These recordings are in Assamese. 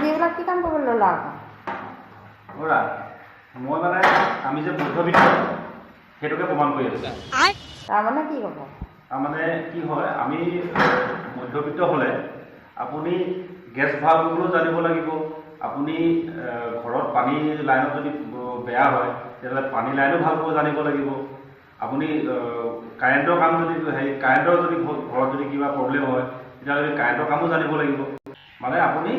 আজি এইবিলাক কি কাম কৰিবলৈ ল'লা মই মানে আমি যে মধ্যবিত্ত সেইটোকে প্ৰমাণ কৰি আছোঁ। তাৰমানে কি হ'ব? তাৰমানে কি হয়, আমি মধ্যবিত্ত হ'লে আপুনি গেছ ভাল কৰিবলৈও জানিব লাগিব। আপুনি ঘৰত পানী লাইনত যদি বেয়া হয় তেতিয়াহ'লে পানী লাইনো ভাল কৰিব জানিব লাগিব। আপুনি কাৰেণ্টৰ কাম যদি কাৰেণ্টৰ যদি ঘৰত যদি কিবা প্ৰব্লেম হয় তেতিয়াহ'লে কাৰেণ্টৰ কামো জানিব লাগিব। মানে আপুনি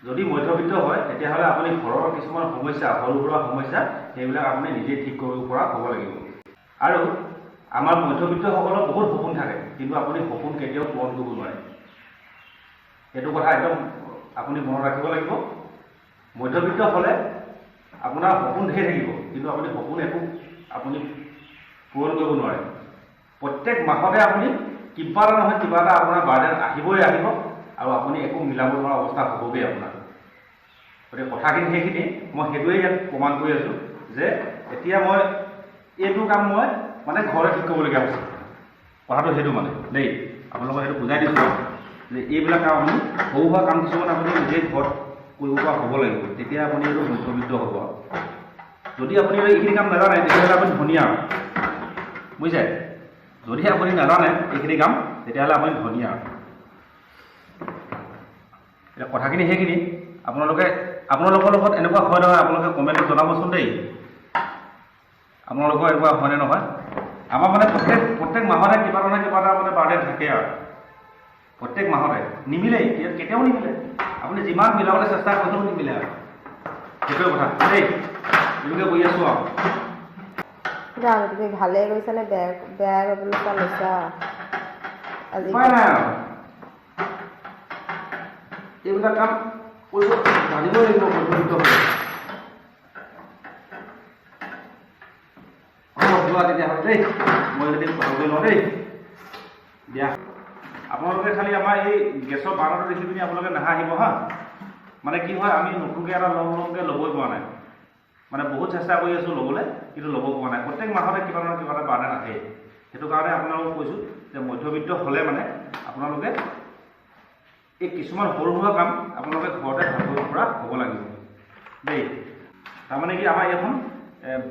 যদি মধ্যবিত্ত হয় তেতিয়াহ'লে আপুনি ঘৰৰ কিছুমান সমস্যা, সৰু সুৰা সমস্যা সেইবিলাক আপুনি নিজে ঠিক কৰিব পৰা হ'ব লাগিব। আৰু আমাৰ মধ্যবিত্তসকলৰ বহুত সপোন থাকে, কিন্তু আপুনি সপোন কেতিয়াও পূৰণ কৰিব নোৱাৰে। এইটো কথা একদম আপুনি মনত ৰাখিব লাগিব। মধ্যবিত্ত হ'লে আপোনাৰ সপোন ধেৰ থাকিব, কিন্তু আপুনি সপোন একো আপুনি পূৰণ কৰিব নোৱাৰে। প্ৰত্যেক মাহতে আপুনি কিবা এটা নহয় কিবা এটা আপোনাৰ বাৰ্ডেন আহিবই আহিব, আৰু আপুনি একো মিলাব নোৱাৰা অৱস্থা হ'বগৈ আপোনাৰ। গতিকে কথাখিনি সেইখিনি মই সেইটোৱে ইয়াত প্ৰমাণ কৰি আছোঁ যে এতিয়া মই এইটো কাম মই মানে ঘৰতে ঠিক কৰিবলগীয়া হৈছে। কথাটো সেইটো মানে দেই, আপোনালোকক সেইটো বুজাই দিছোঁ যে এইবিলাক কাম আপুনি সৰু সুৰা কাম কিছুমান আপুনি নিজেই ঘৰত কৰিব পৰা হ'ব লাগিব, তেতিয়া আপুনি এইটো মধ্যবিত্ত হ'ব। যদি আপুনি এইখিনি কাম নাজানে তেতিয়াহ'লে আপুনি ধনীয়া, বুজিছে? যদি আপুনি নাজানে এইখিনি কাম তেতিয়াহ'লে আপুনি ধনীয়া। এতিয়া কথাখিনি সেইখিনি আপোনালোকৰ লগত এনেকুৱা হয় নহয়, আপোনালোকে কমেণ্টত জনাবচোন দেই, আপোনালোকৰ এনেকুৱা হয়নে নহয়। আমাৰ মানে প্ৰত্যেক মাহতে কিবা এটা কিবা এটা মানে বাৰ্ডেন থাকে আৰু প্ৰত্যেক মাহতে নিমিলেই, কেতিয়াও নিমিলে। আপুনি যিমান মিলাবলৈ চেষ্টা কৰিলেও নিমিলে আৰু সেইটোৱে কথা দেই। এনেকৈ কৰি আছোঁ আৰু তুমি ভালেই কৈছা নে বেয়া কৰিবলৈ লৈছা? আজি উপায় নাই আৰু এইবিলাক কাম কৰিব জানিবই লাগিব মধ্যবিত্ত হ'লে। যোৱা তেতিয়াহ'লে দেই, মই যদি কথা কৈ লওঁ দেই, দিয়া। আপোনালোকে খালি আমাৰ এই গেছৰ বাৰ্ণাৰটো দেখি পিনি আপোনালোকে নাহাঁহিব হা। মানে কি হয়, আমি নতুনকৈ এটা ল'বকৈ ল'বই পৰা নাই। মানে বহুত চেষ্টা কৰি আছোঁ ল'বলৈ, কিন্তু ল'ব পৰা নাই। প্ৰত্যেক মাহতে কিবা নহয় কিবা এটা বাৰ্ডেন আহে। সেইটো কাৰণে আপোনালোকক কৈছোঁ যে মধ্যবিত্ত হ'লে মানে আপোনালোকে এই কিছুমান সৰু সুৰা কাম আপোনালোকে ঘৰতে ভাল কৰিব পৰা হ'ব লাগিব দেই। তাৰমানে কি, আমাৰ এইখন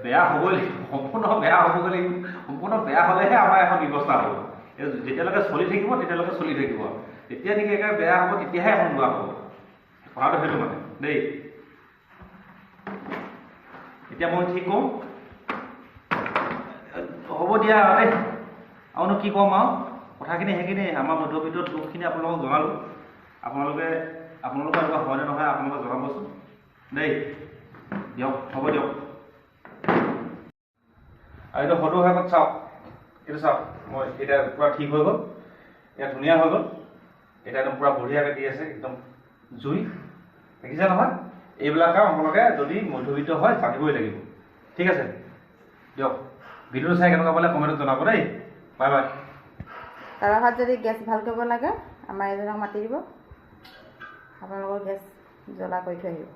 বেয়া হ'বই লাগিব, সম্পূৰ্ণ বেয়া হ'বগৈ লাগিব। সম্পূৰ্ণ বেয়া হ'লেহে আমাৰ এখন ব্যৱস্থা হ'ব। যেতিয়ালৈকে চলি থাকিব তেতিয়ালৈকে চলি থাকিব, যেতিয়া নেকি একেবাৰে বেয়া হ'ব তেতিয়াহে এখন লোৱা হ'ব। কথাটো সেইটো মানে দেই। এতিয়া মই কি কওঁ, হ'ব দিয়া দেই, আৰুনো কি ক'ম আৰু কথাখিনি সেইখিনি। আমাৰ মধ্যবিত্তৰ দুখখিনি আপোনালোকক জনালোঁ। আপোনালোকৰ এনেকুৱা হয়নে নহয় আপোনালোকে জনাবচোন দেই। দিয়ক, হ'ব দিয়ক। আৰু এইটো ফটো শেষত চাওক, এইটো চাওক, মই এতিয়া পূৰা ঠিক হৈ গ'ল, এতিয়া ধুনীয়া হৈ গ'ল। এতিয়া একদম পূৰা বঢ়িয়াকৈ দি আছে, একদম জুই। দেখিছে নহয়? এইবিলাক কাম আপোনালোকে যদি মধ্যবিত্ত হয় জানিবই লাগিব। ঠিক আছে, দিয়ক। ভিডিঅ'টো চাই কেনেকুৱা পালে কমেণ্টত জনাব দেই। Bye bye. কাৰোবাৰ ঘৰত যদি গেছ ভাল কৰিব লাগে আমাৰ এজনক মাতি দিব, আপোনালোকৰ গেছ জ্বলা কৰি থৈ আহিব।